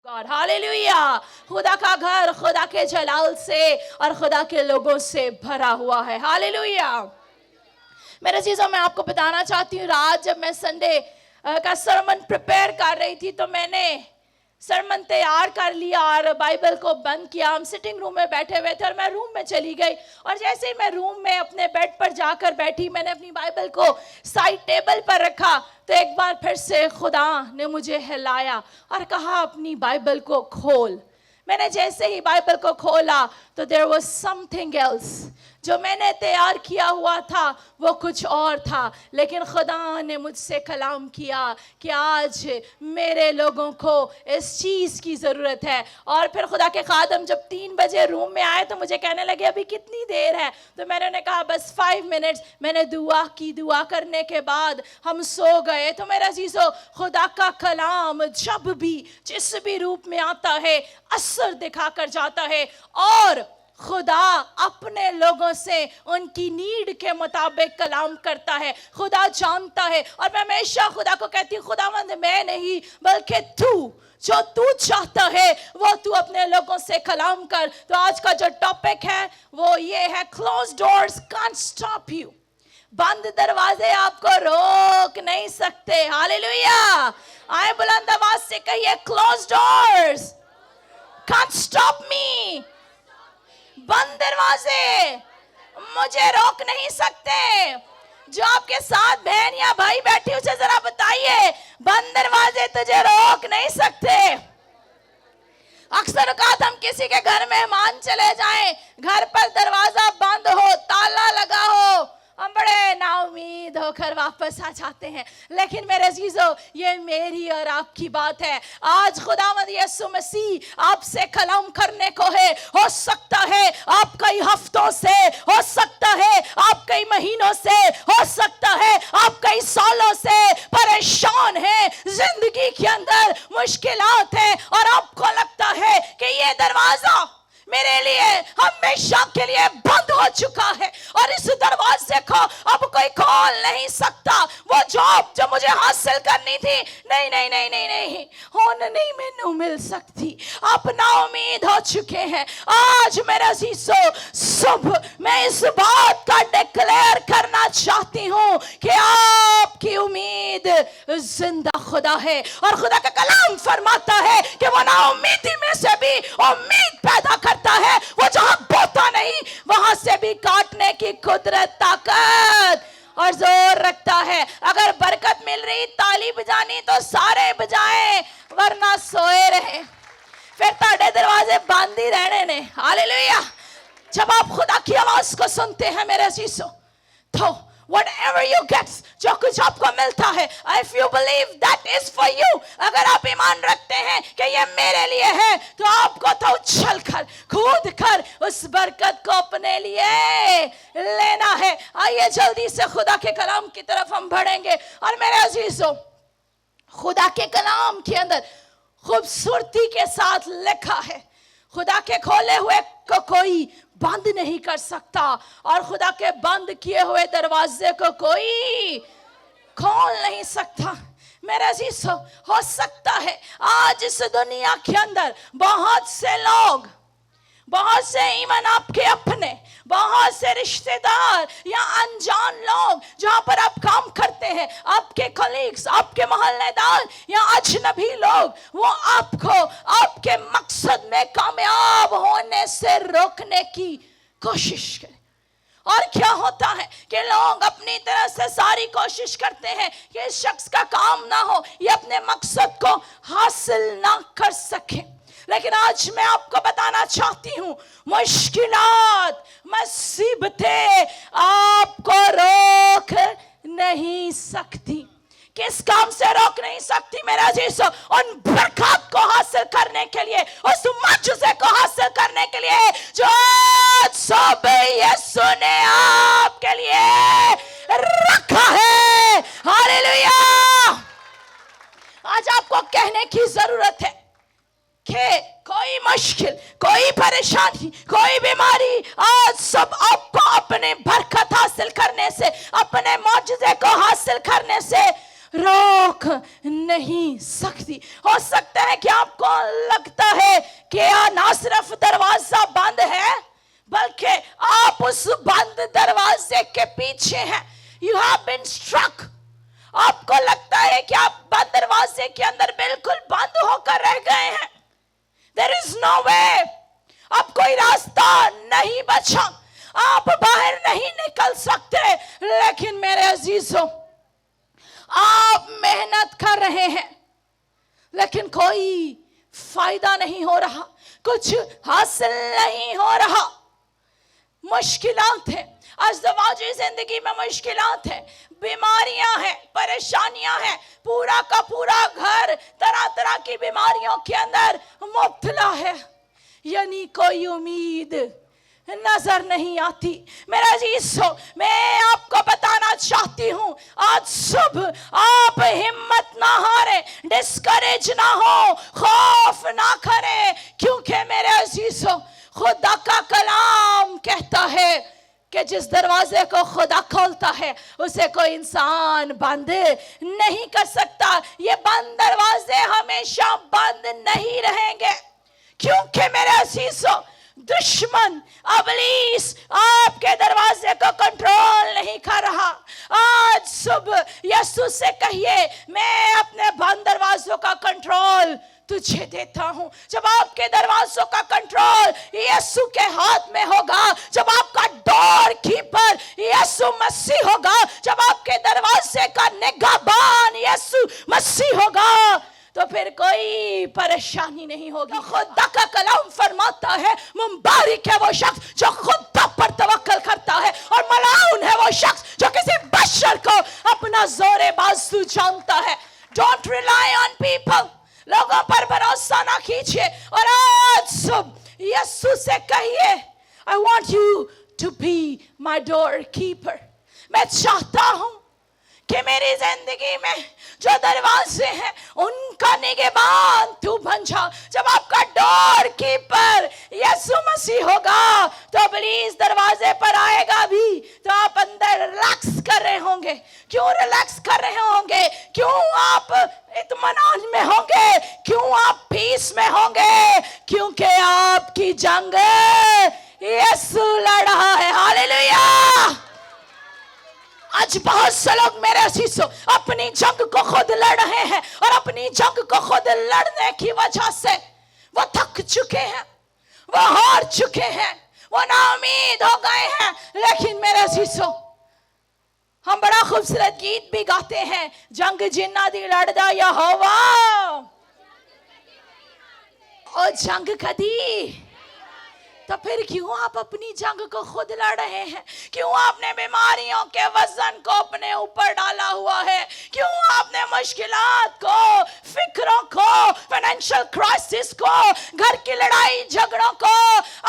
God, hallelujah. खुदा का घर खुदा के जलाल से और खुदा के लोगों से भरा हुआ है, हालेलुया। मेरे चीजों मैं आपको बताना चाहती हूँ, रात जब मैं संडे का सरमन प्रिपेयर कर रही थी तो मैंने सरमन तैयार कर लिया और बाइबल को बंद किया। हम सिटिंग रूम में बैठे हुए थे और मैं रूम में चली गई और जैसे ही मैं रूम में अपने बेड पर जाकर बैठी, मैंने अपनी बाइबल को साइड टेबल पर रखा तो एक बार फिर से खुदा ने मुझे हिलाया और कहा अपनी बाइबल को खोल। मैंने जैसे ही बाइबल को खोला तो देयर वाज समथिंग एल्स। जो मैंने तैयार किया हुआ था वो कुछ और था, लेकिन खुदा ने मुझसे कलाम किया कि आज मेरे लोगों को इस चीज़ की ज़रूरत है। और फिर खुदा के खादम जब 3 बजे रूम में आए तो मुझे कहने लगे अभी कितनी देर है, तो मैंने उन्हें कहा बस 5 मिनट्स। मैंने दुआ की, दुआ करने के बाद हम सो गए। तो मेरा चीज़ों, खुदा का कलाम जब भी जिस भी रूप में आता है असर दिखा कर जाता है और खुदा अपने लोगों से उनकी नीड के मुताबिक कलाम करता है। खुदा जानता है और मैं हमेशा खुदा को कहती हूँ खुदावंद मैं नहीं बल्कि तू, जो तू चाहता है वो तू अपने लोगों से कलाम कर। तो आज का जो टॉपिक है वो ये है, close doors can't stop you. बंद दरवाजे आपको रोक नहीं सकते, हालेलुया। आए बुलंद आवाज से कहिए, close doors can't stop me. बंद दरवाजे मुझे रोक नहीं सकते। जो आपके साथ बहन या भाई बैठी उसे जरा बताइए, बंद दरवाजे तुझे रोक नहीं सकते। अक्सर औकात हम किसी के घर मेहमान चले जाएं, घर पर दरवाजा बंद हो, ताला लगा हो, हम बड़े नाउमीद होकर वापस आ जाते हैं। लेकिन मेरे अजीजों, ये मेरी और आपकी बात है। आज खुदावंद यीशु मसीह आपसे कलाम करने को है। हो सकता है आप कई हफ्तों से, हो सकता है आप कई महीनों से, हो सकता है आप कई सालों से परेशान हैं, जिंदगी के अंदर मुश्किलात है और आपको लगता है कि ये दरवाजा मेरे लिए हमेशा के लिए बंद हो चुका है और इस दरवाजे को अब कोई खोल नहीं सकता। वो जॉब जो मुझे हासिल करनी थी, नहीं नहीं नहीं नहीं नहीं, होन नहीं मैनू मिल सकती, आप नाउमीद हो चुके हैं। आज मेरे अजीजों, सुबह मैं इस बात का डिक्लेयर करना चाहती हूँ कि आपकी उम्मीद जिंदा खुदा है और खुदा का कलाम फरमाता है कि वो नाउमीदी में से भी उम्मीद पैदा करता है। वो जहां बोता नहीं वहां से भी काटने की कुदरत, ताकत और जोर रखता है। अगर बरकत मिल रही, ताली बजानी तो सारे बजाएं, वरना सोए रहे। फिर ताड़े दरवाजे बंद ही रहने ने, हालेलुया। जब आप खुदा की आवाज को सुनते हैं मेरे अजीजों, तो whatever you get, जो कुछ आपको मिलता है, if you believe that is for you, अगर आप ईमान रखते हैं कि ये मेरे लिए है, तो आपको तो उछल कर, कूद कर उस बरकत को अपने लिए लेना है। आइए जल्दी से खुदा के कलाम की तरफ हम बढ़ेंगे। और मेरे अजीजों, खुदा के कलाम के अंदर खूबसूरती के साथ लिखा है, खुदा के खोले हुए को कोई बंद नहीं कर सकता और खुदा के बंद किए हुए दरवाजे को कोई खोल नहीं सकता। मेरे अजीजों, हो सकता है आज इस दुनिया के अंदर बहुत से लोग, बहुत से ईमान आपके अपने, बहुत से रिश्तेदार या अनजान लोग जहां पर आप काम करते हैं, आपके कलीग्स, आपके मोहल्लेदार या अजनबी लोग, वो आपको आपके मकसद में कामयाब होने से रोकने की कोशिश करें। और क्या होता है कि लोग अपनी तरह से सारी कोशिश करते हैं कि इस शख्स का काम ना हो, ये अपने मकसद को हासिल ना कर सके। लेकिन आज मैं आपको बताना चाहती हूँ, मुश्किलात, मुसीबतें आपको रोक नहीं सकती। किस काम से रोक नहीं सकती मेरा अजीजों? उन बरकत को हासिल करने के लिए, उस मौजूज़े को हासिल करने के लिए जो आज सुबह यीशु ने आपके लिए रखा है, हालेलुया। आज आपको कहने की जरूरत है कि कोई मुश्किल, कोई परेशानी, कोई बीमारी आज सब आपको अपने बरकत हासिल करने से, अपने मौजूज़े को हासिल करने से रोक नहीं सकती। हो सकता है कि आपको लगता है कि ना सिर्फ दरवाजा बंद है, बल्कि आप उस बंद दरवाजे के पीछे हैं। You have been struck. आपको लगता है कि आप बंद दरवाजे के अंदर बिल्कुल बंद होकर रह गए हैं। देयर इज नो वे। अब कोई रास्ता नहीं बचा, आप बाहर नहीं निकल सकते। लेकिन मेरे अजीजों, आप मेहनत कर रहे हैं, लेकिन कोई फायदा नहीं हो रहा, कुछ हासिल नहीं हो रहा। मुश्किलात है, अज़दवाजी जिंदगी में मुश्किलात है, बीमारियां हैं, परेशानियां हैं, पूरा का पूरा घर तरह तरह की बीमारियों के अंदर मुब्तला है, यानी कोई उम्मीद नजर नहीं आती। मेरा अजीजों, मैं आपको बताना चाहती हूं, आज सुबह आप हिम्मत ना हारे, डिस्करेज ना हो, खौफ ना करें, क्योंकि मेरे अजीजों, खुदा का कलाम कहता है कि जिस दरवाजे को खुदा खोलता है उसे कोई इंसान बंद नहीं कर सकता। ये बंद दरवाजे हमेशा बंद नहीं रहेंगे, क्योंकि मेरे अजीजों, दुश्मन अबलीस आपके दरवाजे को कंट्रोल नहीं कर रहा। आज सुबह यीशु से कहिए, मैं अपने बंद दरवाजों का कंट्रोल तुझे देता हूं। जब आपके दरवाजों का कंट्रोल यीशु के हाथ में होगा, जब आपका डोर कीपर यीशु मसीह होगा, जब आपके दरवाजे का निगहबान यीशु मसीह होगा, तो फिर कोई परेशानी नहीं होगी। तो खुदा का कलाम फरमाता है, मुबारक है वो शख्स जो खुदा पर तवक्कल करता है, और मलाउन है वो शख्स जो किसी बशर को अपना जोरे बाजू जानता है। डोंट रिलाई ऑन पीपल, लोगों पर भरोसा ना कीजिए। और आज सुबह यीशु से कहिए, I want you to be my door keeper. मैं चाहता हूं कि मेरी जिंदगी में जो दरवाजे हैं उनका निगहबान तू बन जा। जब आपका डोर कीपर यीशु मसीह होगा, तो इब्लीस दरवाजे पर आएगा भी, तो आप अंदर रिलैक्स कर रहे होंगे। क्यों रिलैक्स कर रहे होंगे? क्यों आप इत्मीनान में होंगे? क्यों आप पीस में होंगे? क्योंकि आपकी जंग यीशु लड़ रहा है। हालेलुया। आज बहुत से लोग मेरे अजीजों अपनी जंग को खुद लड़ रहे हैं, और अपनी जंग को खुद लड़ने की वजह से वो थक चुके हैं, वो हार चुके हैं, वो नाउमीद हो गए हैं। लेकिन मेरे अजीजों, हम बड़ा खूबसूरत गीत भी गाते हैं, जंग जिन्ना दी लड़दा यहोवा, ओ जंग कदी। तो फिर क्यों आप अपनी जंग को खुद लड़ रहे हैं? क्यों आपने बीमारियों के वजन को अपने ऊपर डाला हुआ है? क्यों आपने मुश्किलात को, फिक्रों को, फाइनेंशियल क्राइसिस को, घर की लड़ाई झगड़ों को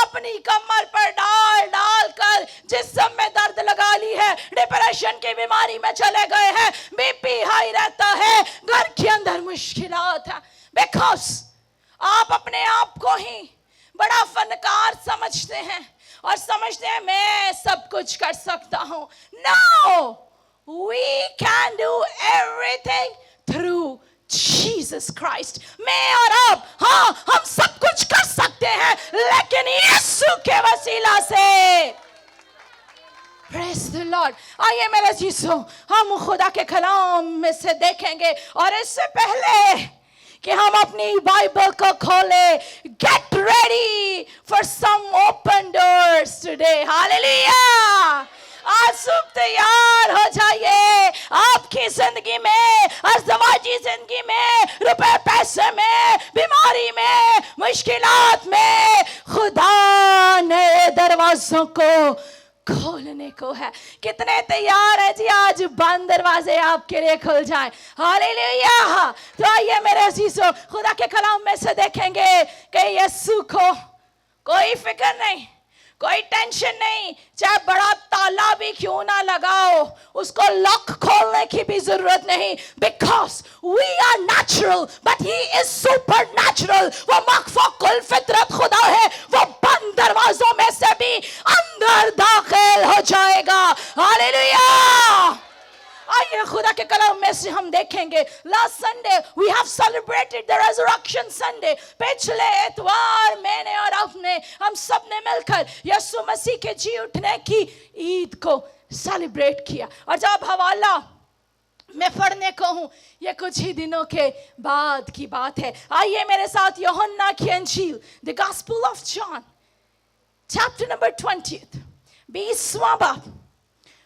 अपनी कमर पर डाल डाल कर जिस्म में दर्द लगा ली है, डिप्रेशन की बीमारी में चले गए हैं, बीपी हाई रहता है, घर के अंदर मुश्किलात है, बिकॉज आप अपने आप को ही बड़ा फनकार समझते हैं और समझते हैं मैं सब कुछ कर सकता हूं। No, we can do everything through Jesus Christ. मैं और आप, हाँ, हम सब कुछ कर सकते हैं, लेकिन यीशु के वसीला से। Praise the Lord. आइए मेरे जीसो, हम खुदा के कलाम में से देखेंगे, और इससे पहले कि हम अपनी बाइबल को खोले, get ready for some open doors today. Hallelujah. आज सुबह तैयार हो जाइए। आपकी जिंदगी में, अज़दवाजी जिंदगी में, रुपए पैसे में, बीमारी में, मुश्किलात में, खुदा नए दरवाजों को खोलने को है। कितने तैयार है जी? आज बंद दरवाजे आपके लिए खुल जाएं। हालेलुया। तो आइए मेरे अजीजों, खुदा के कलाम में से देखेंगे कि यीशु को कोई फिक्र नहीं, कोई टेंशन नहीं, चाहे बड़ा ताला भी क्यों ना लगाओ, उसको लॉक खोलने की भी जरूरत नहीं, because we are natural but he is super natural. वो मखफुल फितरत खुदा है, वो बंद दरवाजों में से भी अंदर दाखिल हो जाएगा। हालेलुया। आइए खुदा के कलाम में से हम देखेंगे, last Sunday we have celebrated the resurrection Sunday. पिछले इतवार मैंने और आपने, हम सब ने मिलकर यीशु मसीह के जी उठने की ईद को सेलिब्रेट किया। और जब हवाला मैं पढ़ने को हूं, ये कुछ ही दिनों के बाद की बात है। आइए मेरे साथ यूहन्ना की अंजील, the gospel of John, chapter number 20, 20वां बाब,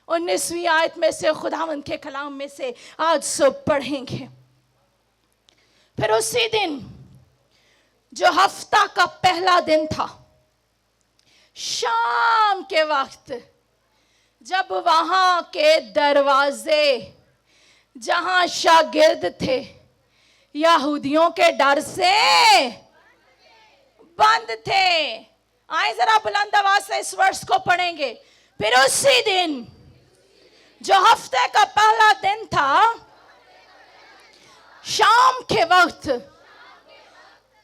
19वीं आयत में से खुदावंद के कलाम में से आज सब पढ़ेंगे। फिर उसी दिन जो हफ्ता का पहला दिन था, शाम के वक्त, जब वहां के दरवाजे जहां शागिर्द थे यहूदियों के डर से बंद थे। आए जरा बुलंद आवाज से इस वर्ष को पढ़ेंगे। फिर उसी दिन जो हफ्ते का पहला दिन था, शाम के वक्त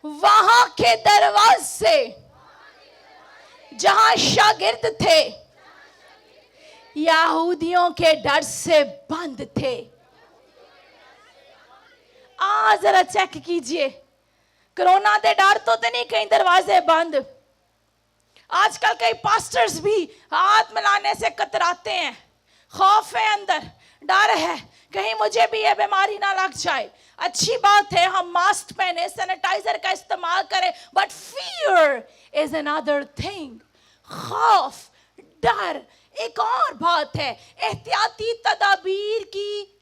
वहां के दरवाजे जहां शागिर्द थे यहूदियों के डर से बंद थे। जरा चेक कीजिए, कोरोना दे डर तो नहीं कहीं दरवाजे बंद। आजकल कई पास्टर्स भी हाथ मिलाने से कतराते हैं, खौफ है अंदर, डर है कहीं मुझे भी ये बीमारी ना लग जाए। अच्छी बात है हम मास्क पहने, सैनिटाइजर का इस्तेमाल करें, but fear is another thing. खौफ, डर एक और बात है। एहतियाती तदाबीर की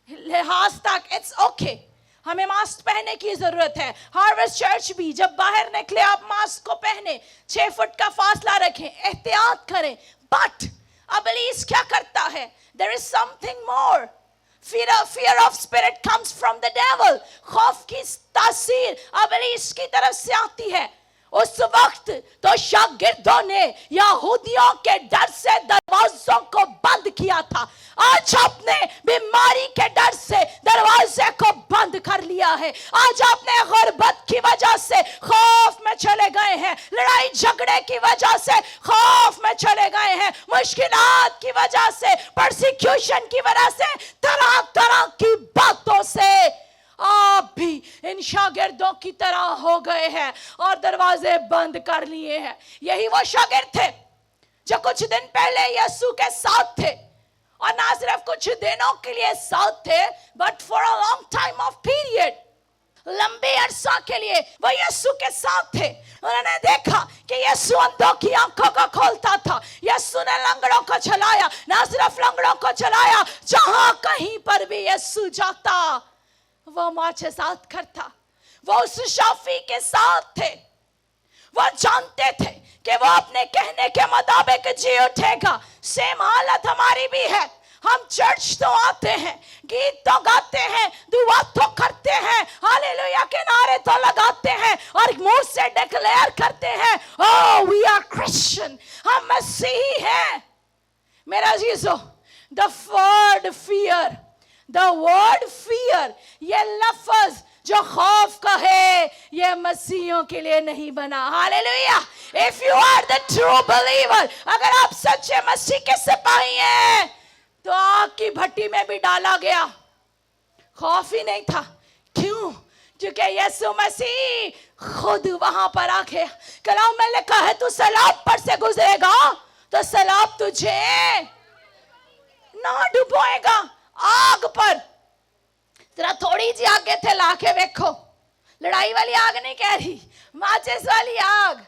लिहाज तक इट्स ओके, हमें मास्क पहनने की जरूरत है। हार्वेस्ट चर्च भी जब बाहर निकले आप मास्क को पहने, 6 फुट का फासला रखें, एहतियात करें। बट इब्लीस क्या करता है? There is something more. fear of spirit comes from the devil। खौफ की तासीर इब्लीस की तरफ से आती है। उस वक्त तो शागिर्दों ने यहूदियों के डर से दरवाजों को बंद किया था। आज आपने बीमारी के डर से दरवाजे को बंद कर लिया है। आज आपने गुर्बत की वजह से खौफ में चले गए हैं, लड़ाई झगड़े की वजह से खौफ में चले गए हैं, मुश्किलात की वजह से, परसिक्यूशन की वजह से, तरह तरह की बातों से आप भी इन शागिर्दों की तरह हो गए हैं और दरवाजे बंद कर लिए हैं। यही वो शागिर्द थे जो कुछ दिन पहले यीशु के साथ थे, और ना सिर्फ कुछ दिनों के लिए साथ थे, but for a long time of period, लंबे अरसा के लिए वो यीशु के साथ थे। उन्होंने देखा कि यीशु अंधों की आंखों को खोलता था, यीशु ने लंगड़ों को चलाया, ना सिर्फ लंगड़ों को चलाया, जहां कहीं पर भी यीशु जाता वो माचेसात करता। वो उस शाफी के साथ थे, वो जानते थे कि वो अपने कहने के मुताबिक जी उठेगा। सेम हालत हमारी भी है। हम चर्च तो आते हैं, गीत तो गाते हैं, दुआ तो करते हैं, हालेलुया के नारे तो लगाते हैं और मुंह से डिक्लेयर करते हैं, ओह वी आर क्रिश्चियन, हम मसीही हैं। मेरा अजीजों, द वर्ड फियर, ये लफ्ज जो खौफ का है, ये मसीहियों के लिए नहीं बना। Hallelujah. If you are the true believer, अगर आप सच्चे मसीह के सिपाही हैं, तो आग की भट्टी में भी डाला गया, खौफ ही नहीं था। क्यों? क्योंकि यीशु मसीह खुद वहां पर आ गया। कलाम में लिखा है, तू सैलाब पर से गुजरेगा तो सैलाब तुझे ना डुबोएगा। आग पर जरा थोड़ी जी आगे थे, लाके देखो, लड़ाई वाली आग नहीं कह रही, माचिस वाली आग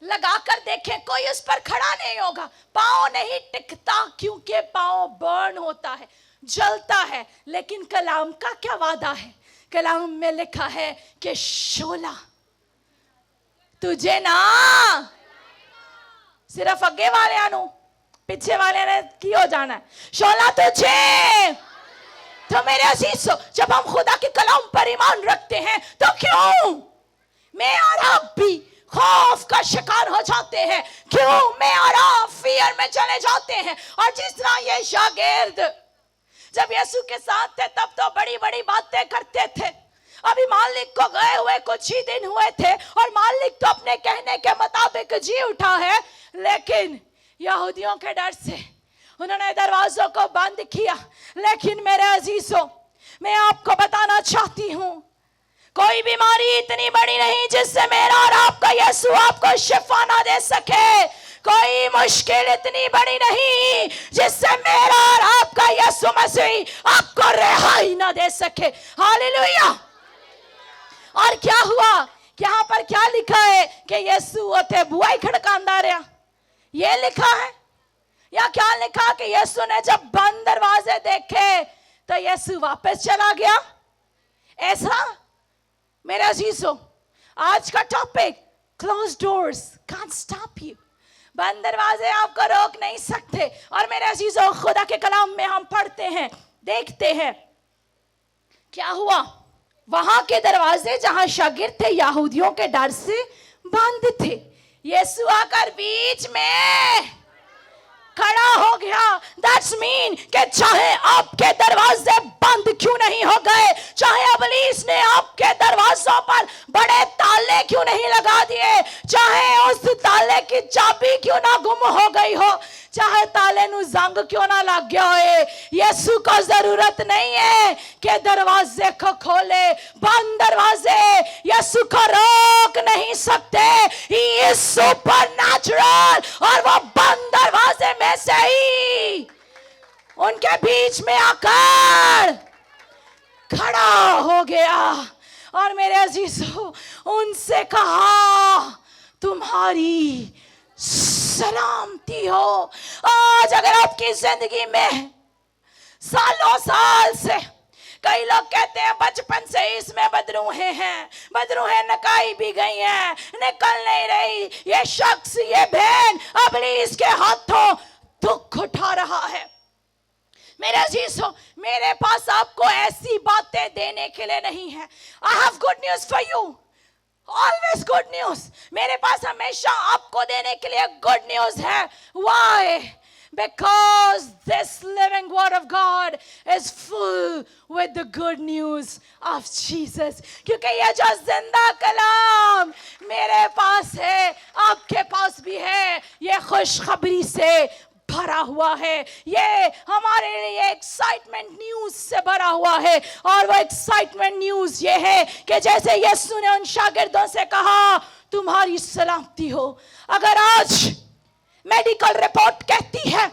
लगाकर देखें, कोई उस पर खड़ा नहीं होगा, पांव नहीं टिकता, क्योंकि पांव बर्न होता है, जलता है। लेकिन कलाम का क्या वादा है? कलाम में लिखा है कि शोला तुझे ना सिर्फ अगे वाले नु, पीछे वाले ने की हो जाना है, शोला तुझे। तो मेरे अजीजों, जब हम खुदा के कलाम पर ईमान रखते हैं, तो क्यों मैं और आप भी खौफ का शिकार हो जाते हैं? क्यों मैं और आप फियर में चले जाते हैं? और जिस तरह ये शागिर्द जब यीशु के साथ थे, तब तो बड़ी बड़ी बातें करते थे। अभी मालिक को गए हुए कुछ ही दिन हुए थे और मालिक तो अपने कहने के मुताबिक जी उठा है, लेकिन यहूदियों के डर से उन्होंने दरवाजों को बंद किया। लेकिन मेरे अजीजों, मैं आपको बताना चाहती हूं, कोई बीमारी इतनी बड़ी नहीं जिससे मेरा और आपका यीशु आपको शिफा ना दे सके। कोई मुश्किल इतनी बड़ी नहीं जिससे मेरा और आपका यीशु मसीह आपको रिहाई ना दे सके। हालेलुया। और क्या हुआ? यहाँ पर क्या लिखा है कि यीशु ओथे बुआई खड़कांदा रहा, ये लिखा है? या क्या लिखा कि यीशु ने जब बंद दरवाजे देखे तो यीशु वापस चला गया? ऐसा? मेरे अजीजों, आज का topic close doors can't stop you. बंद दरवाजे आपको रोक नहीं सकते। और मेरे अजीजों, खुदा के कलाम में हम पढ़ते हैं, देखते हैं क्या हुआ। वहां के दरवाजे जहां शागिर्द थे यहूदियों के डर से बंद थे। यीशु आकर बीच में खड़ा हो गया। दैट्स मीन कि चाहे आपके दरवाजे बंद क्यों नहीं हो गए, चाहे इब्लीस ने आपके दरवाजों पर बड़े ताले क्यों नहीं लगा दिए, चाहे उस ताले की चाबी क्यों ना गुम हो गई हो, चाहे ताले नु जंग क्यों ना लग गया हो, यीशु को जरूरत नहीं है कि दरवाजे को खोले। बंद दरवाजे यीशु को रोक नहीं सकते। He is supernatural. और वो बंद दरवाजे में से ही उनके बीच में आकर खड़ा हो गया और मेरे अजीजों उनसे कहा, तुम्हारी सलामती हो। आज अगर आपकी जिंदगी में सालों साल से, कई लोग कहते हैं बचपन से इसमें बदरूहें हैं, बदरूहें नकाई भी गई हैं, निकल नहीं रही, ये शख्स, ये बहन इब्लीस के हाथों दुख उठा रहा है। मेरे अजीजों, मेरे पास आपको ऐसी बातें देने के लिए नहीं है। I have good news for you, always good news. मेरे पास हमेशा आपको देने के लिए गुड न्यूज है। Why? Because this living word of God is full with the good news of Jesus. क्योंकि ये जो जिंदा कलाम मेरे पास है, आपके पास भी है, ये खुशखबरी से भरा हुआ है। ये हमारे लिए एक्साइटमेंट न्यूज से भरा हुआ है। और वो एक्साइटमेंट न्यूज ये है कि जैसे यीशु ने उन शागिर्दों से कहा, तुम्हारी सलामती हो। अगर आज मेडिकल रिपोर्ट कहती है,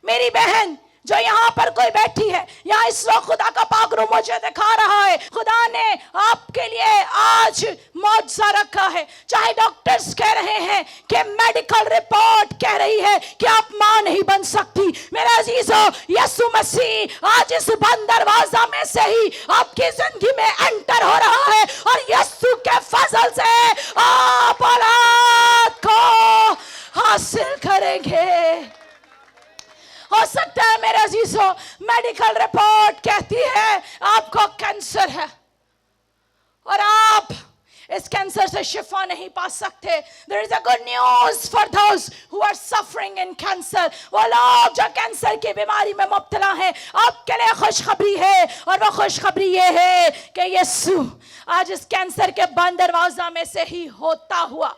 मेरी बहन जो यहाँ पर कोई बैठी है, यहाँ इस वक्त खुदा का पाक रूह मुझे दिखा रहा है, खुदा ने आपके लिए आज मौजज़ा रखा है। चाहे डॉक्टर्स कह रहे हैं कि मेडिकल रिपोर्ट कह रही है कि आप मां नहीं बन सकती, मेरे अजीजों, यीशु मसीह आज इस बंद दरवाजा में से ही आपकी जिंदगी में एंटर हो रहा है और यीशु के फजल से आप औलाद को हासिल करेंगे। हो सकता है मेरे अजीजों, मेडिकल रिपोर्ट कहती है आपको कैंसर है और आप इस कैंसर से शिफा नहीं पा सकते। There is a good news for those who are suffering in cancer. वो लोग जो कैंसर की बीमारी में मुब्तला हैं, आपके लिए खुशखबरी है। और वो खुशखबरी ये है कि यीशु आज इस कैंसर के बंद दरवाजा में से ही होता हुआ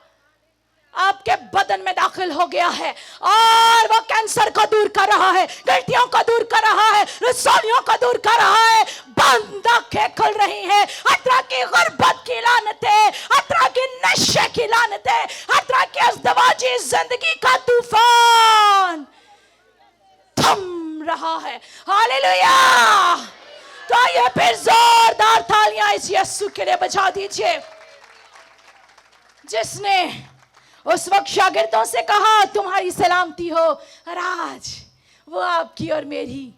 आपके बदन में दाखिल हो गया है और वो कैंसर को दूर कर रहा है, गलतियों को दूर कर रहा है, रसौलियों को दूर कर रहा है। बंद आंखें खुल रही हैं। हर तरह की गुर्बत की लानतें, हर तरह की नशे की लानतें, हर तरह की अज़दवाजी जिंदगी का तूफान थम रहा है। हालेलुया। तो ये फिर जोरदार तालियां इस यीशु के लिए बजा दीजिए जिसने उस वक्त शागिर्दों से कहा, तुम्हारी सलामती हो। और आज वो आपकी और मेरी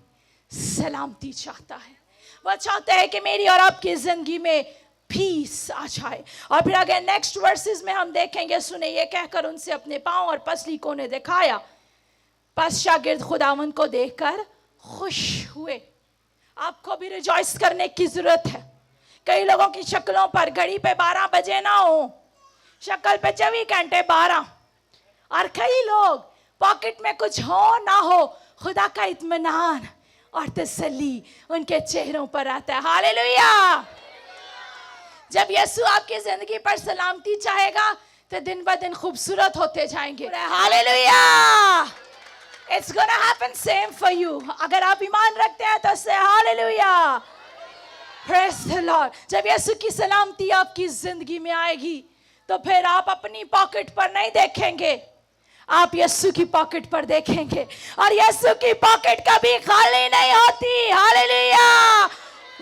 सलामती चाहता है। वो चाहता है कि मेरी और आपकी जिंदगी में पीस आ जाए। और फिर अगर नेक्स्ट वर्सेस में हम देखेंगे, सुने ये कहकर उनसे अपने पांव और पसली को ने दिखाया। बस शागिर्द खुदावंद को देखकर खुश हुए। आपको भी रिजॉइस करने की जरूरत है। कई लोगों की शक्लों पर घड़ी पे 12 बजे ना हो, शक्ल पे 24 घंटे 12, और कई लोग पॉकेट में कुछ हो ना हो, खुदा का इत्मीनान और तसल्ली उनके चेहरों पर आता है। हालेलुया। जब यीशु आपकी जिंदगी पर सलामती चाहेगा तो दिन ब दिन खूबसूरत होते जाएंगे। Hallelujah. It's gonna happen same for you. अगर आप ईमान रखते हैं तो say hallelujah. Praise the Lord. जब यीशु की सलामती आपकी जिंदगी में आएगी तो फिर आप अपनी पॉकेट पर नहीं देखेंगे, आप यीशु की पॉकेट पर देखेंगे, और यीशु की पॉकेट कभी खाली नहीं होती. हालेलुया.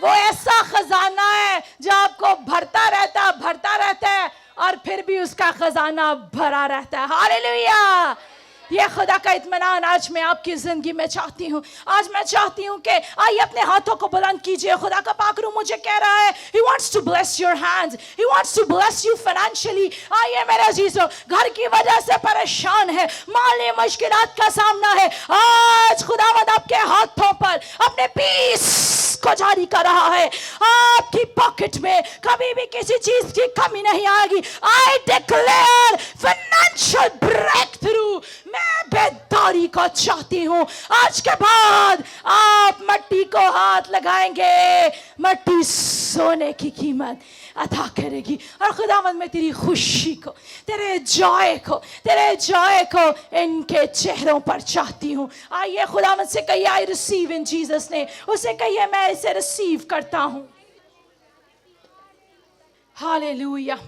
वो ऐसा खजाना है जो आपको भरता रहता है और फिर भी उसका खजाना भरा रहता है. हालेलुया. ये खुदा का इत्मीनान आज मैं आपकी जिंदगी में चाहती हूँ. आज मैं चाहती हूँ कि आइए अपने हाथों को बुलंद कीजिए. खुदा का पाक रूह मुझे कह रहा है, He wants to bless your hands. He wants to bless you financially. आइए मेरे अजीजों, घर की वजह से परेशान है, माली मुश्किलात का सामना है, आज खुदावंद आपके हाथों पर अपने पीस को जारी कर रहा है. आपकी पॉकेट में कभी भी किसी चीज की कमी नहीं आएगी. I declare financial breakthrough. मैं बेदारी को चाहती हूँ. आज के बाद आप मट्टी को हाथ लगाएंगे, मट्टी सोने की कीमत अदा करेगी. और खुदावंद मैं तेरी खुशी को, तेरे जॉय को इनके चेहरों पर चाहती हूँ. आइए खुदावंद से कहिए, आई रिसीव इन जीसस ने. उसे कहिए, मैं इसे रिसीव करता हूँ. हालेलुया.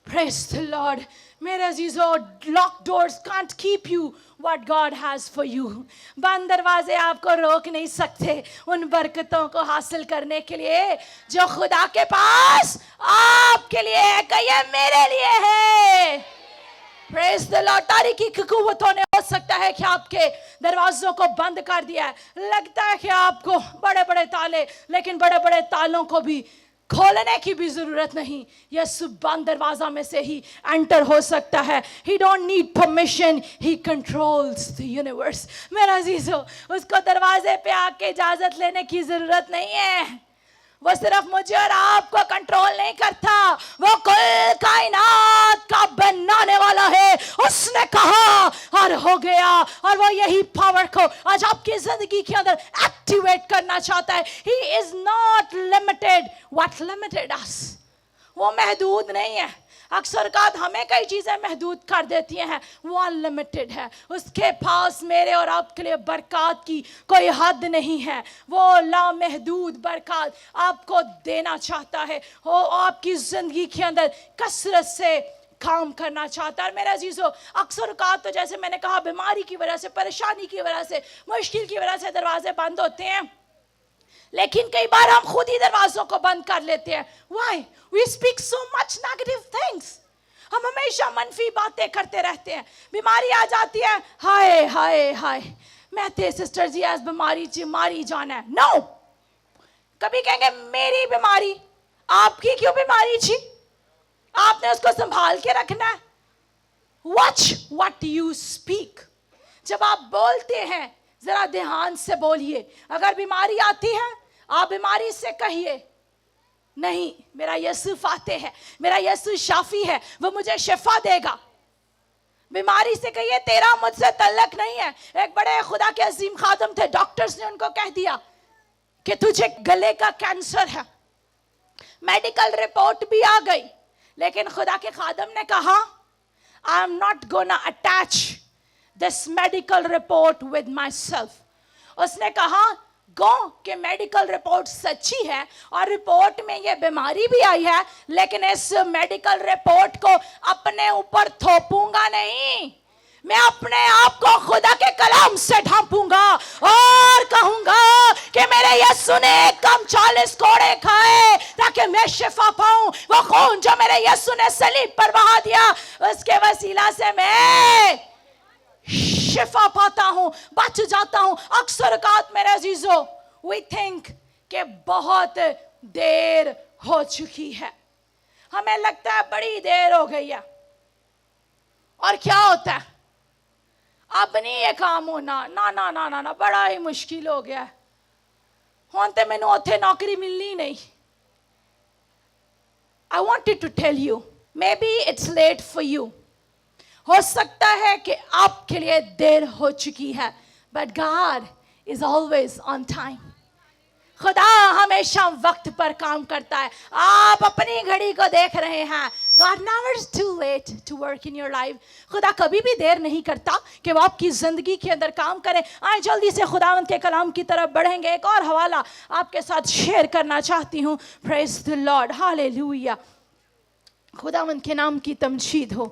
Praise the Lord. मेरे अजीजों, locked doors can't keep you what God has for you. बंद दरवाजे आपको रोक नहीं सकते उन बरकतों को हासिल करने के लिए जो खुदा के पास आपके लिए है. कहिए, मेरे लिए है. Praise the Lord. तारीकी की कुव्वतों ने हो सकता है कि आपके दरवाजों को बंद कर दिया है. लगता है कि आपको बड़े बड़े ताले, लेकिन बड़े बड़े तालों को भी खोलने की भी जरूरत नहीं. यीशु बंद दरवाजा में से ही एंटर हो सकता है. He don't need permission. He controls the universe. मेरा अजीजों, उसको दरवाजे पे आके इजाजत लेने की जरूरत नहीं है. वो सिर्फ मुझे और आपको कंट्रोल नहीं करता, वो कुल कायनात का बनाने वाला है. उसने कहा और हो गया, और वो यही पावर को आज आपकी जिंदगी के अंदर एक्टिवेट करना चाहता है. He is not limited. What limited us? वो महदूद नहीं है. अक्सर कात हमें कई चीजें महदूद कर देती हैं. वो अनलिमिटेड है. उसके पास मेरे और आपके लिए बरकत की कोई हद नहीं है. वो लामहदूद बरकत आपको देना चाहता है. वो आपकी जिंदगी के अंदर कसरत से काम करना चाहता है. मेरे अजीजों, अक्सर कात तो जैसे मैंने कहा, बीमारी की वजह से, परेशानी की वजह से, मुश्किल की वजह से दरवाजे बंद होते हैं. लेकिन कई बार हम खुद ही दरवाजों को बंद कर लेते हैं. Why? We speak so much negative things. हम हमेशा मनफी बातें करते रहते हैं. बीमारी आ जाती है, हाय हाय हाय, मैं ते सिस्टर जी आज बीमारी च मारी जाना है. नो. कभी कहेंगे मेरी बीमारी, आपकी क्यों बीमारी छी? आपने उसको संभाल के रखना है. Watch what you speak. जब आप बोलते हैं जरा ध्यान से बोलिए. अगर बीमारी आती है, आप बीमारी से कहिए, नहीं, मेरा यीशु फाते है, मेरा यीशु शाफी है, वो मुझे शिफा देगा. बीमारी से कहिए, तेरा मुझसे तल्लक नहीं है. एक बड़े खुदा के अजीम खादम थे, डॉक्टर्स ने उनको कह दिया कि तुझे गले का कैंसर है. मेडिकल रिपोर्ट भी आ गई, लेकिन खुदा के खादम ने कहा, I am not gonna attach this medical report with myself. उसने कहा गो कि मेडिकल रिपोर्ट सच्ची है और रिपोर्ट में ये बीमारी भी आई है, लेकिन इस मेडिकल रिपोर्ट को अपने ऊपर थोपूंगा नहीं. मैं अपने आप को खुदा के कलाम से ढांपूंगा और कहूंगा कि मेरे यीशु ने कम 40 कोड़े खाए ताकि मैं शिफा पाऊं. वो खून जो मेरे यीशु ने सलीब पर बहा दिया, उसके वसीला से मैं शिफा पाता हूं, बच जाता हूं. अक्सर कात मेरे अजीजों, we think कि बहुत देर हो चुकी है. हमें लगता है बड़ी देर हो गई है. और क्या होता है, अब नहीं ये काम होना, ना ना ना ना ना, बड़ा ही मुश्किल हो गया है. हुण ते मैनू उत्थे नौकरी मिलनी नहीं. I wanted to tell you, maybe it's late for you. हो सकता है कि आपके लिए देर हो चुकी है, but God is always on time. खुदा हमेशा वक्त पर काम करता है. आप अपनी घड़ी को देख रहे हैं, God never is too late to work in your life. खुदा कभी भी देर नहीं करता कि वो आपकी ज़िंदगी के अंदर काम करे। आए जल्दी से खुदावंद के कलाम की तरफ बढ़ेंगे। एक और हवाला आपके साथ शेयर करना चाहती हूँ। Praise the Lord, hallelujah. खुदावंद के नाम की तमजीद हो।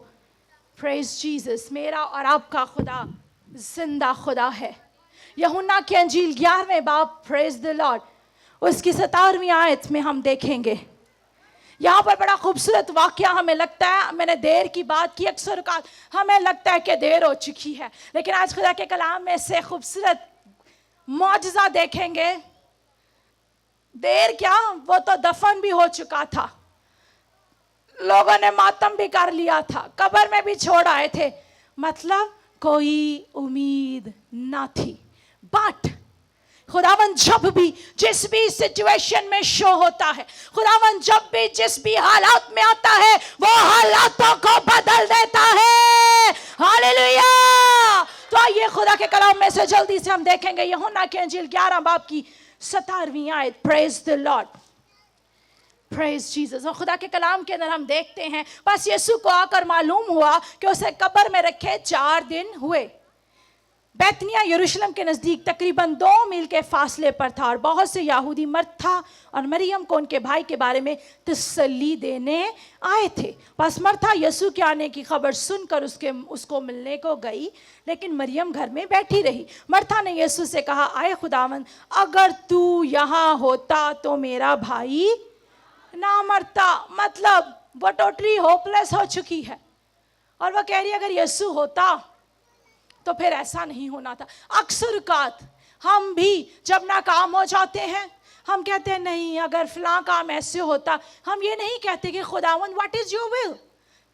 Praise Jesus। मेरा और आपका खुदा जिंदा खुदा है। यूहन्ना की अंजील 11वें बाब, Praise the Lord, उसकी 17वीं आयत में हम देखेंगे। यहाँ पर बड़ा खूबसूरत वाक्या हमें लगता है, मैंने देर की बात की, अक्सर का हमें लगता है कि देर हो चुकी है, लेकिन आज खुदा के कलाम में से खूबसूरत मौजज़ा देखेंगे। देर क्या, वो तो दफन भी हो चुका था, लोगों ने मातम भी कर लिया था, कब्र में भी छोड़ आए थे, मतलब कोई उम्मीद ना थी। बट खुदावन जब भी जिस भी सिचुएशन में शो होता है, खुदावन जब भी जिस भी हालात में आता है, वो हालातों को बदल देता है। हालेलुया। तो आइए खुदा के कलाम में से जल्दी से हम देखेंगे यूहन्ना की अंजील 11 बाब की 17वीं आयत। Praise the Lord, praise Jesus. और खुदा के कलाम के अंदर हम देखते हैं, बस यीशु को आकर मालूम हुआ कि उसे कब्र में रखे 4 दिन हुए। बैतनिया यरूशलेम के नज़दीक तकरीबन 2 मील के फासले पर था, और बहुत से यहूदी मरथा और मरियम को उनके भाई के बारे में तसल्ली देने आए थे। बस मरथा यीशु के आने की खबर सुनकर उसको मिलने को गई, लेकिन मरियम घर में बैठी रही। मरथा ने यीशु से कहा, आए खुदावंद, अगर तू यहाँ होता तो मेरा भाई ना मरता। मतलब वो टोटली होपलेस हो चुकी है, और वो कह रही अगर यीशु होता तो फिर ऐसा नहीं होना था। अक्सर कात हम भी जब नाकाम हो जाते हैं, हम कहते हैं नहीं, अगर फलां काम ऐसे होता। हम ये नहीं कहते कि खुदावन व्हाट इज योर विल।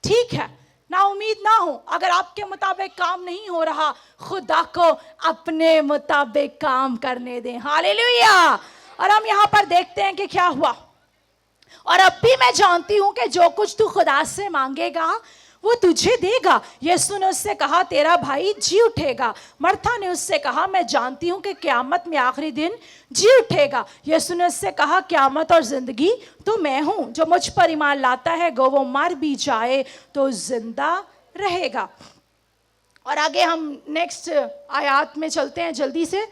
ठीक है, ना उम्मीद ना हो, अगर आपके मुताबिक काम नहीं हो रहा, खुदा को अपने मुताबिक काम करने दें। हालेलुया। और हम यहाँ पर देखते हैं कि क्या हुआ। और अब भी मैं जानती हूँ कि जो कुछ तू खुदा से मांगेगा वो तुझे देगा। यीशु ने उससे कहा, तेरा भाई जी उठेगा। मरथा ने उससे कहा, मैं जानती हूँ कि क़यामत में आखिरी दिन जी उठेगा। यीशु ने उससे कहा, क़यामत और ज़िंदगी तो मैं हूँ, जो मुझ पर ईमान लाता है, गो वो मर भी जाए तो जिंदा रहेगा। और आगे हम नेक्स्ट आयत में चलते हैं जल्दी से,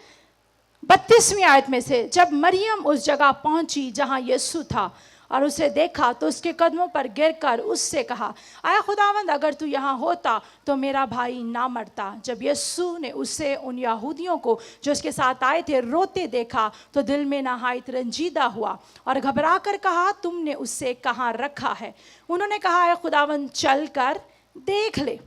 32वीं आयत में से। जब मरियम उस जगह पहुंची जहाँ यीशु था और उसे देखा, तो उसके कदमों पर गिरकर उससे कहा, आया खुदावंद, अगर तू यहाँ होता तो मेरा भाई ना मरता। जब यीशु ने उसे उन यहूदियों को जो उसके साथ आए थे रोते देखा, तो दिल में नहायत रंजीदा हुआ और घबरा कर कहा, तुमने उससे कहाँ रखा है? उन्होंने कहा, आया खुदावंद, चल कर देख ले।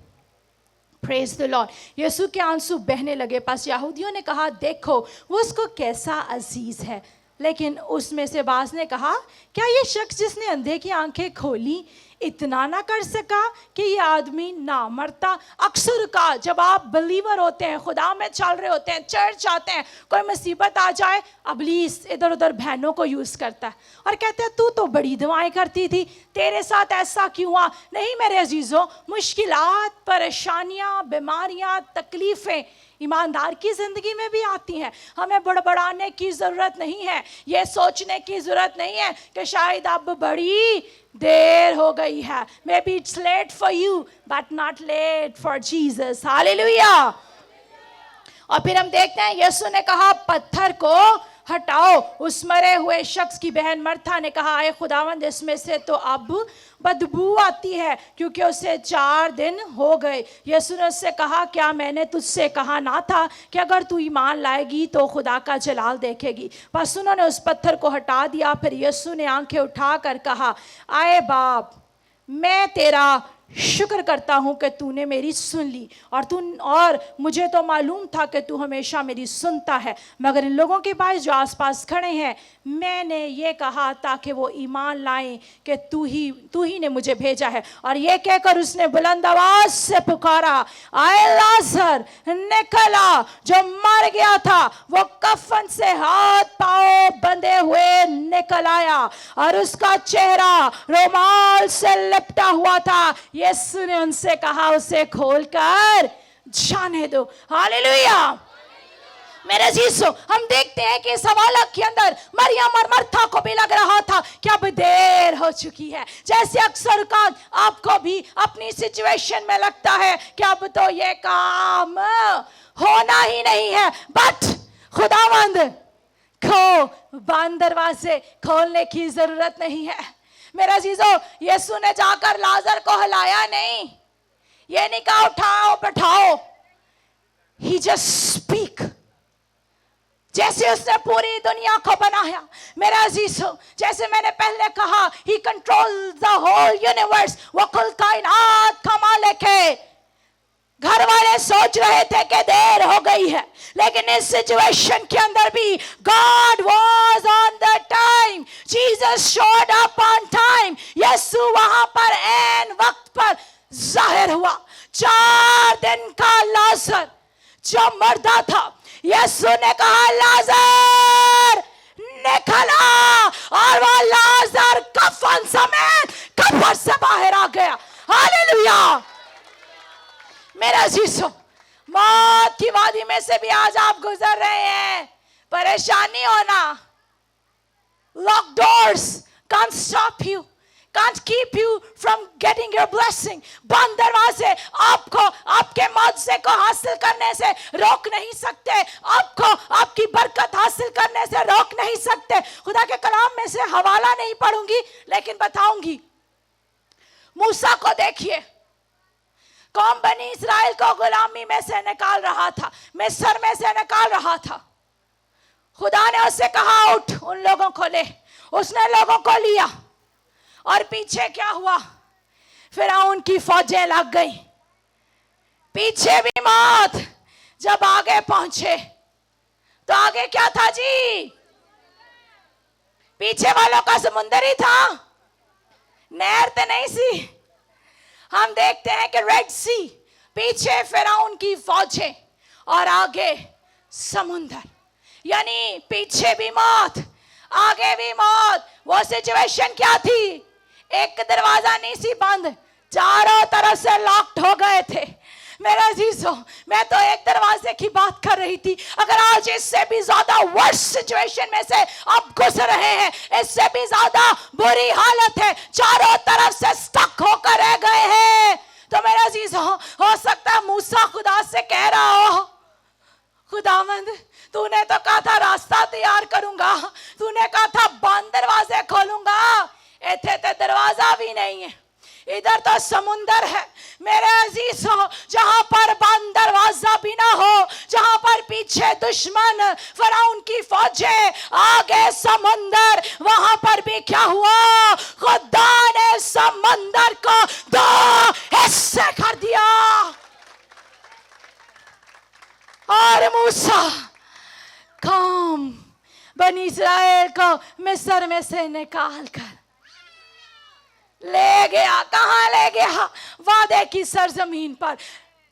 Praise the Lord. यीशु के आंसू बहने लगे। पास यहूदियों ने कहा, देखो वो उसको कैसा अजीज है। लेकिन उसमें से बास ने कहा, क्या ये शख्स जिसने अंधे की आंखें खोली इतना ना कर सका कि ये आदमी ना मरता? अक्सर का जब आप बिलीवर होते हैं, खुदा में चल रहे होते हैं, चर्च आते हैं, कोई मुसीबत आ जाए, इब्लीस इधर उधर बहनों को यूज़ करता है और कहते हैं तू तो बड़ी दुआएं करती थी, तेरे साथ ऐसा क्यों हुआ? नहीं मेरे अजीज़ों, मुश्किलात, परेशानियाँ, बीमारियाँ, तकलीफ़ें ईमानदार की ज़िंदगी में भी आती हैं। हमें बड़बड़ाने की ज़रूरत नहीं है, ये सोचने की ज़रूरत नहीं है कि शायद अब बड़ी देर हो गई है। Maybe it's late for you but not late for Jesus. Hallelujah. और फिर हम देखते हैं यीशु ने कहा, पत्थर को हटाओ। उस मरे हुए शख्स की बहन मरथा ने कहा, आए खुदावंद, इसमें से तो अब बदबू आती है, क्योंकि उसे 4 दिन हो गए। यीशु ने उससे कहा, क्या मैंने तुझसे कहा ना था कि अगर तू ईमान लाएगी तो खुदा का जलाल देखेगी? बस उन्होंने उस पत्थर को हटा दिया। फिर यीशु ने आंखें उठाकर कहा, आए बाप, मैं तेरा शुक्र करता हूँ कि तूने मेरी सुन ली, और मुझे तो मालूम था कि तू हमेशा मेरी सुनता है, मगर इन लोगों के पास जो आसपास खड़े हैं मैंने ये कहा ताकि वो ईमान लाएं कि तू ही ने मुझे भेजा है। और ये कहकर उसने बुलंद आवाज से पुकारा, आए लाजर, निकला। जो मर गया था वो कफन से हाथ पांव बंधे हुए निकल आया और उसका चेहरा रुमाल से लिपटा हुआ था। यीशु ने उनसे कहा, उसे खोलकर जाने दो। हालेलुया। मेरे जीसो, हम देखते हैं कि इस हवाला के अंदर मरियम और मर्था को भी लग रहा था कि अब देर हो चुकी है। जैसे अक्सर का आपको भी अपनी सिचुएशन में लगता है कि अब तो ये काम होना ही नहीं है, बट खुदावंद को बंद दरवाजे खोलने की जरूरत नहीं है। मेरा जीजो, यीशु ने जाकर लाजर को हिलाया नहीं, ये नहीं कहा उठाओ बैठाओ, ही जस्ट स्पीक। जैसे उसने पूरी दुनिया को बनाया, मेरा अजीजों, जैसे मैंने पहले कहा, he controls the whole universe, वो कुल कायनात का मालिक है। घर वाले सोच रहे थे कि देर हो गई है, लेकिन इस सिचुएशन के अंदर भी God was on the time, Jesus showed up on time. यीशु वहां पर ऐन वक्त पर जाहिर हुआ। 4 दिन का लाजर जो मर्दा था, यीशु ने कहा लाजर निकला, और वो लाजर कफन समेत कब्र से बाहर आ गया। हालेलुया। मेरा जीसो, मौत की वादी में से भी आज आप गुजर रहे हैं, परेशानी होना, lock doors can't stop you, can't keep you from getting your blessing। बंद दरवाजे आपको आपके मौजे को हासिल करने से रोक नहीं सकते, आपको आपकी बरकत हासिल करने से रोक नहीं सकते। खुदा के कलाम में से हवाला नहीं पढ़ूंगी, लेकिन बताऊंगी। मूसा को देखिए, कौम बनी इस्राएल को गुलामी में से निकाल रहा था, मिस्र में से निकाल रहा था। खुदा ने उससे कहा उठ, उन लोगों को ले। उसने लोगों को लिया, और पीछे क्या हुआ? फिरौन की फौजें लग गई, पीछे भी मौत। जब आगे पहुंचे तो आगे क्या था जी? पीछे वालों का समुंदर ही था, नहर तो नहीं सी। हम देखते हैं कि रेड सी, पीछे फिरौन की फौजें और आगे समुंदर, यानी पीछे भी मौत, आगे भी मौत। वो सिचुएशन क्या थी? एक दरवाजा नहीं सी बंद, चारों तरफ से लॉक्ड हो गए थे। मेरा जीसो, मैं तो एक दरवाजे की बात कर रही थी। अगर आज इससे भी ज्यादा वर्स्ट सिचुएशन में से आप गुजर रहे हैं, इससे भी ज्यादा बुरी हालत है, चारों तरफ से स्टक होकर रह गए हैं, तो मेरा जीसो, हो सकता है मूसा खुदा से कह रहा हो, खुदावंद तूने तो कहा था रास्ता तैयार करूंगा, तूने कहा था बंद दरवाजे खोलूंगा, इथे तो दरवाजा भी नहीं है, इधर तो समुंदर है। मेरे अजीजों, जहां पर बंद दरवाजा भी ना हो, जहां पर पीछे दुश्मन फिरौन की फौजें, आगे समुंदर, वहां पर भी क्या हुआ? खुदा ने समुंदर को 2 हिस्से कर दिया, और मूसा कौम बनी इस्राएल को मिस्र में से निकाल कर ले गया। कहां ले गया? वादे की सरजमीन पर।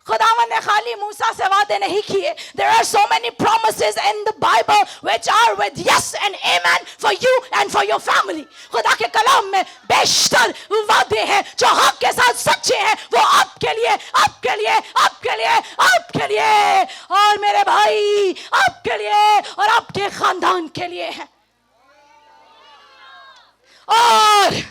खुदावन ने खाली मूसा से वादे नहीं किए। There are so many promises in the Bible which are with yes and amen for you and for your family। खुदा के कलाम में बेशतर वादे हैं जो हक के साथ सच्चे हैं, वो आपके लिए, आपके लिए, आपके लिए, आपके लिए, और मेरे भाई आपके लिए और आपके खानदान के लिए है। और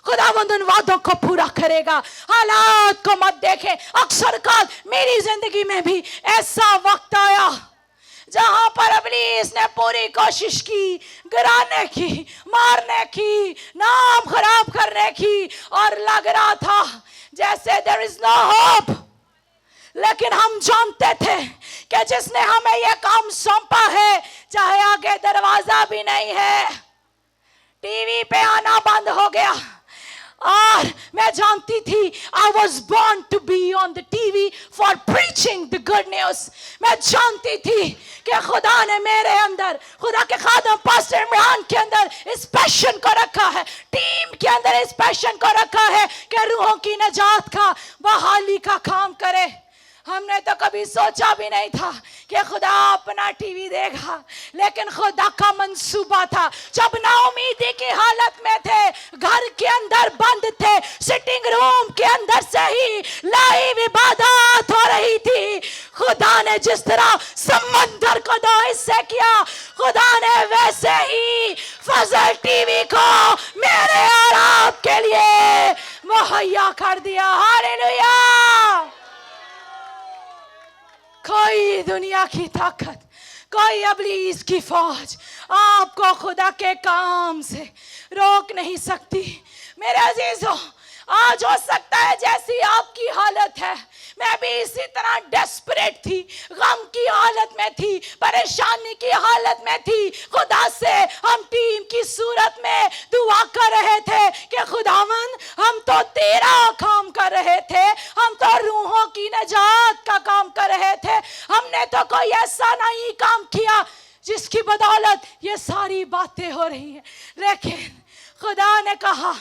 खुदावंद उन वादों को पूरा करेगा। हालात को मत देखें। अक्सर का मेरी जिंदगी में भी ऐसा वक्त आया जहां पर इब्लीस ने पूरी कोशिश की, गिराने की, मारने की, नाम खराब करने की, और लग रहा था जैसे there is no hope। लेकिन हम जानते थे कि जिसने हमें यह काम सौंपा है, चाहे आगे दरवाजा भी नहीं है, टीवी पे आना बंद हो गया, और मैं जानती थी I was born to be on the TV for preaching the good news। मैं जानती थी कि खुदा ने मेरे अंदर, खुदा के खादम पास्टर इमरान के अंदर इस पैशन को रखा है, टीम के अंदर इस पैशन को रखा है कि रूहों की नजात का, बहाली का काम करे। हमने तो कभी सोचा भी नहीं था कि खुदा अपना टीवी देगा, लेकिन खुदा का मंसूबा था। जब नाउमीदी की हालत में थे, घर के अंदर बंद थे, सिटिंग रूम के अंदर से ही लाइव इबादत हो रही थी। खुदा ने जिस तरह समंदर को दो हिस्से किया, खुदा ने वैसे ही फजल टीवी को मेरे और आपके लिए मुहैया कर दिया। हालेलुया। कोई दुनिया की ताकत, कोई इब्लीस की फौज आपको खुदा के काम से रोक नहीं सकती। मेरे अजीजों, आज हो सकता है जैसी आपकी हालत है, मैं भी इसी तरह डेस्परेट थी, गम की हालत में थी, परेशानी की हालत में थी। खुदा से हम टीम की सूरत में दुआ कर रहे थे कि खुदावन हम तो तेरा काम कर रहे थे, हम तो रूहों की निजात का काम कर रहे थे। हमने तो कोई ऐसा नहीं काम किया जिसकी बदौलत ये सारी बातें हो रही हैं। लेकिन खुदा ने कहा,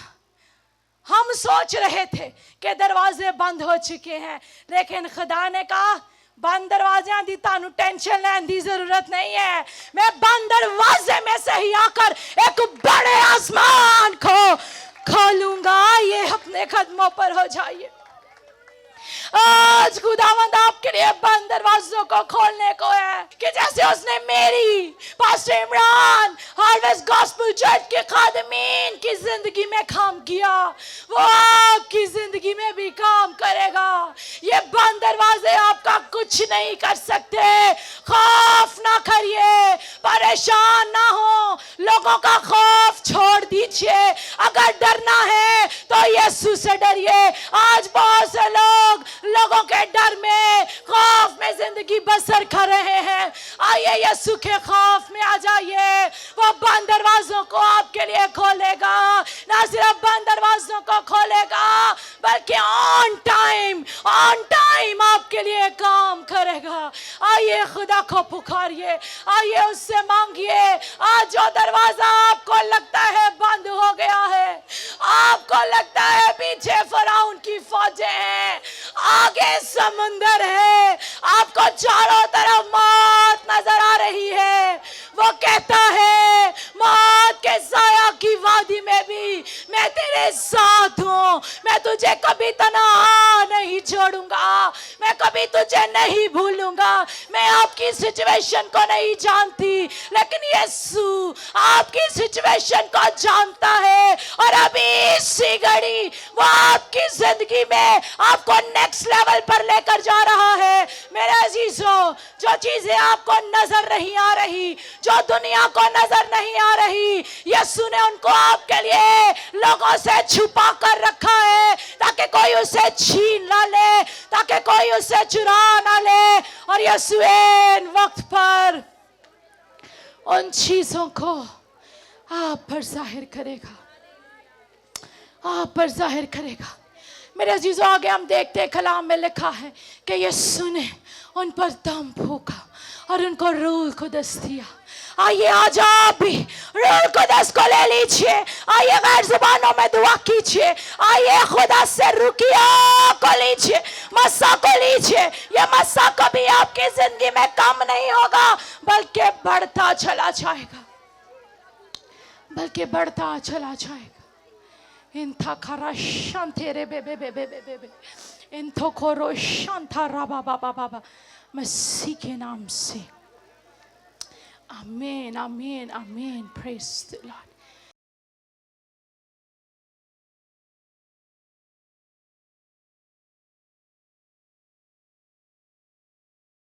हम सोच रहे थे कि दरवाजे बंद हो चुके हैं, लेकिन खुदा ने कहा बंद दरवाजे दी तानू टेंशन लेने की जरूरत नहीं है। मैं बंद दरवाजे में से ही आकर एक बड़े आसमान को खोलूंगा। ये अपने कदमों पर हो जाइए। आज खुदावंद आपके लिए बंद दरवाजों को खोलने को है, कि जैसे उसने मेरी pastor Imran harvest gospel church के खादमीन की जिंदगी में काम किया, वो आपकी जिंदगी में भी काम करेगा। ये बंद दरवाजे आपका कुछ नहीं कर सकते। खौफ ना करिए, परेशान ना हो, लोगों का खौफ छोड़ दीजिए। अगर डरना है तो यीशु से डरिए। आज बहुत से लोगों के डर में, खौफ में जिंदगी बसर कर रहे हैं। आइए यीशु के खौफ में आ जाइए। वो बंद दरवाजों को आपके लिए खोलेगा। ना सिर्फ बंद दरवाजों को खोलेगा, बल्कि ऑन टाइम आपके लिए काम करेगा। आइए खुदा को पुकारिए, आइए उससे मांगिए। आज जो दरवाजा आपको लगता है बंद हो गया है, आपको लगता है पीछे फराउन की फौजें हैं, आगे समुंदर है, आपको चारों तरफ मौत नजर आ रही है, वो कहता है मौत के साया की वादी में भी मैं तेरे साथ हूं। मैं तुझे कभी तन्हा नहीं छोड़ूंगा, मैं कभी तुझे नहीं भूलूंगा। मैं आपकी सिचुएशन को नहीं जानती, लेकिन यीशु आपकी सिचुएशन को जानता है, और अभी इसी घड़ी वो आपकी जिंदगी में आपको नेक्स्ट लेवल पर लेकर जा रहा है। मेरे अजीजों, जो चीजें आपको नजर नहीं आ रही, जो दुनिया को नजर नहीं आ रही, यीशु ने उनको आपके लिए लोगों से छुपा कर रखा है, ताकि कोई उसे छीन ना ले, ताकि कोई उसे चुरा ना ले। और यीशु इन वक्त पर उन चीजों को आप पर जाहिर करेगा, आप पर जाहिर करेगा। मेरे अजीजों, आगे हम देखते हैं कलाम में लिखा है कि यीशु ने उन पर दम फूका और उनको रूह कुदस दिया। आइए आज आप भी रूह कुदस को ले लीजिए। आइए गैर जुबानों में दुआ कीजिए। आइए खुदा से रुकिया को लीजिए, मस्सा को लीजिए। ये मस्सा कभी आपकी जिंदगी में कम नहीं होगा, बल्कि बढ़ता चला जाएगा, बल्कि बढ़ता चला जाएगा। इंथा खरा शांति रे बे बे बे बे बे बे बे इंथो खोरो शांता राबा बाबा बाबा, मसीह के नाम से आमीन आमीन आमीन। Praise the Lord.